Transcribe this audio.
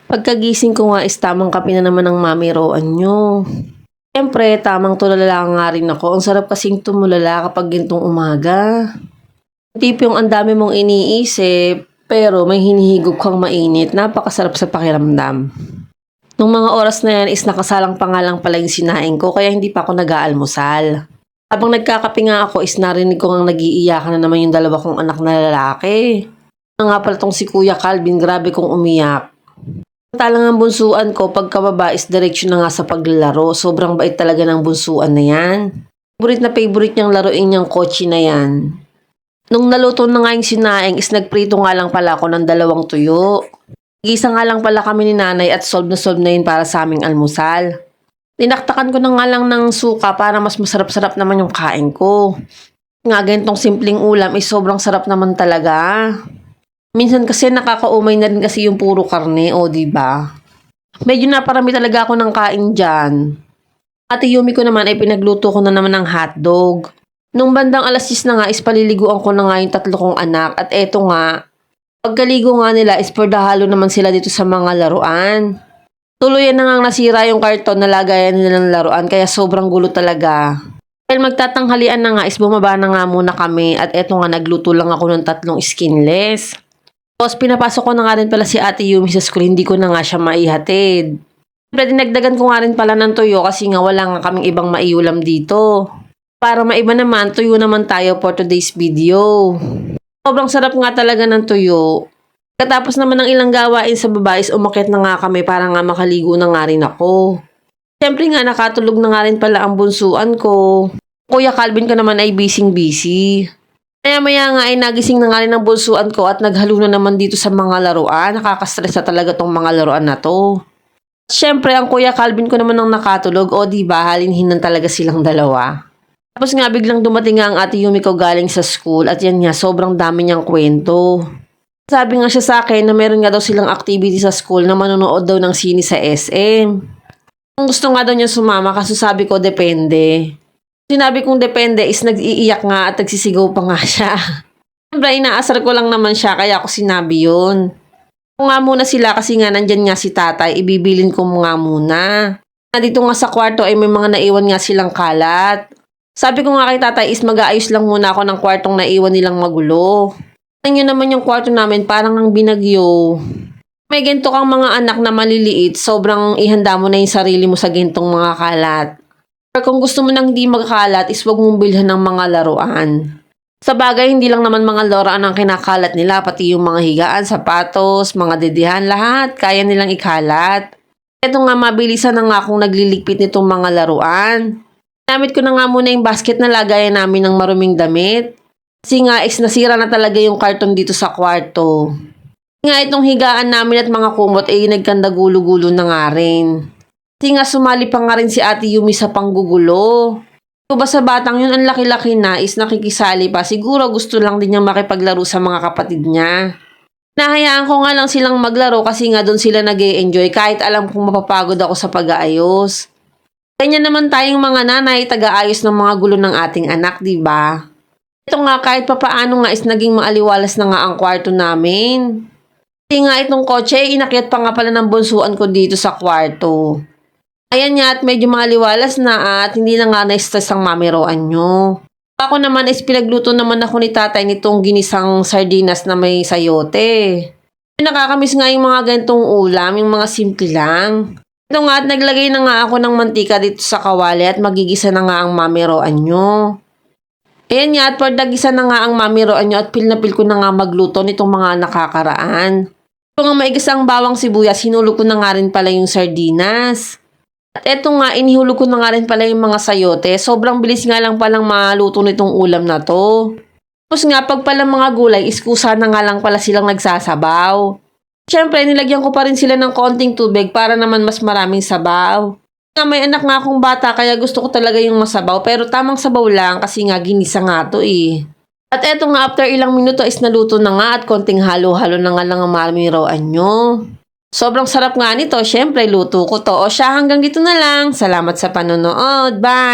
Pagkagising ko nga is tamang kape na naman ng mami Roan nyo. Siyempre, tamang tulala nga rin ako. Ang sarap kasing tumulala kapag gintong umaga. Tipo yung ang dami mong iniisip, pero may hinihigop kang mainit. Napakasarap sa pakiramdam. Nung mga oras na yan is nakasalang pa nga lang pala yung sinaing ko, kaya hindi pa ako nag-aalmusal. Habang nagkakape nga ako is narinig ko nga nag-iiyakan na naman yung dalawa kong anak na lalaki. Nga pala tong si Kuya Calvin, grabe kong umiyak. Talang ang bunsuan ko, pagkababa is direksyon na nga sa paglalaro. Sobrang bait talaga ng bunsuan na yan. Favorite niyang laruin niyang kotse na yan. Nung naluto na nga yung sinaing is nagprito nga lang pala ako ng 2 tuyo. Gisa nga lang pala kami ni nanay at solve na yun para sa aming almusal. Tinaktakan ko na nga lang ng suka para mas masarap-sarap naman yung kain ko. Nga ganitong simpleng ulam is sobrang sarap naman talaga. Minsan kasi nakakaumay na rin kasi yung puro karne, o diba? Medyo naparami talaga ako ng kain dyan. Ate Yumi ko naman ay pinagluto ko na naman ng hotdog. Nung bandang alas 10 na nga is paliliguan ko na nga yung 3 kong anak at eto nga, pagkaligo nga nila is for dahalo naman sila dito sa mga laruan. Tuluyan na nga nasira yung karton na lagayan nila ng laruan kaya sobrang gulo talaga. Dahil magtatanghalian na nga is bumaba na nga muna kami at eto nga nagluto lang ako ng 3 skinless. Tapos pinapasok ko na nga rin pala si Ate Yumi sa school, hindi ko na nga siya maihatid. Siyempre dinagdagan ko nga rin pala ng tuyo kasi nga wala nga kaming ibang maiulam dito. Para maiba naman, tuyo naman tayo for today's video. Sobrang sarap nga talaga ng tuyo. Katapos naman ng ilang gawain sa baba is umakyat na nga kami para nga makaligo na nga rin ako. Siyempre nga nakatulog na nga rin pala ang bunsuan ko. Kuya Calvin ko naman ay busy. Maya nga ay nagising na nga rin ang bunsuan ko at naghalo na naman dito sa mga laruan. Nakaka-stress na talaga tong mga laruan na to. Siyempre ang Kuya Calvin ko naman ang nakatulog, o diba halinhinan talaga silang dalawa. Tapos nga biglang dumating nga ang Ate Yumi ko galing sa school at yan nga sobrang dami niyang kwento. Sabi nga siya sa akin na meron nga daw silang activity sa school na manonood daw ng sine sa SM. Kung gusto nga daw niya sumama kaso sabi ko depende. Sinabi kong depende is nag-iiyak nga at nagsisigaw pa nga siya. Siyempre inaasar ko lang naman siya kaya ako sinabi yun. Kung nga muna sila kasi nga nandyan nga si tatay, ibibilin ko nga muna. Dito nga sa kwarto ay may mga naiwan nga silang kalat. Sabi ko nga kay tatay is mag-aayos lang muna ako ng kwartong naiwan nilang magulo. Tingnan naman yung kwarto namin parang ang binagyo. May ganito kang mga anak na maliliit, sobrang ihanda mo na yung sarili mo sa gintong mga kalat. Pero kung gusto mo nang hindi magkalat is wag mong bilhan ng mga laruan. Sa bagay, hindi lang naman mga laruan ang kinakalat nila, pati yung mga higaan, sapatos, mga dedihan, lahat kaya nilang ikalat. Ito nga mabilisan na nga akong nagliligpit nitong mga laruan. Gamit ko na nga muna yung basket na lagayan namin ng maruming damit. Kasi nga is nasira na talaga yung karton dito sa kwarto. Nga itong higaan namin at mga kumot ay nagkandagulo-gulo na nga rin. Kasi nga sumali pa nga rin si Ate Yumi sa panggugulo. Kung ba sa batang yun ang laki-laki na is nakikisali pa, siguro gusto lang din niyang makipaglaro sa mga kapatid niya. Nahayaan ko nga lang silang maglaro kasi nga doon sila nag-e-enjoy kahit alam kong mapapagod ako sa pag-aayos. Ganyan naman tayong mga nanay, taga-ayos ng mga gulo ng ating anak, di ba? Ito nga kahit papaano nga is naging maaliwalas na nga ang kwarto namin. Kasi nga itong kotse, inakyat pa nga pala ng bunsuan ko dito sa kwarto. Ayan nga at medyo maaliwalas na at hindi na nga na-stress ang mami Roan nyo. Ako naman is pinagluto naman ako ni tatay nitong ginisang sardinas na may sayote. Nakakamiss nga yung mga ganitong ulam, yung mga simple lang. Ito nga at naglagay na nga ako ng mantika dito sa kawali at magigisa na nga ang mami Roan nyo. Ayan nga at pagdagisa na nga ang mami Roan nyo at pil na pil ko na nga magluto nitong mga nakakaraan. Ito nga maigisang bawang sibuyas, hinulog ko na nga rin pala yung sardinas. At eto nga, inihulog ko na nga rin pala yung mga sayote. Sobrang bilis nga lang palang maluto nitong ulam na to. Tapos nga, pag pala mga gulay, iskusa na nga lang pala silang nagsasabaw. Siyempre, nilagyan ko pa rin sila ng konting tubig para naman mas maraming sabaw. Nga may anak nga akong bata kaya gusto ko talaga yung masabaw pero tamang sabaw lang kasi nga ginisa nga to eh. At eto nga after ilang minuto is naluto na nga at konting halo-halo na nga lang ang mami Roan nyo. Sobrang sarap nga nito, syempre luto ko to. O siya hanggang dito na lang. Salamat sa panonood. Bye!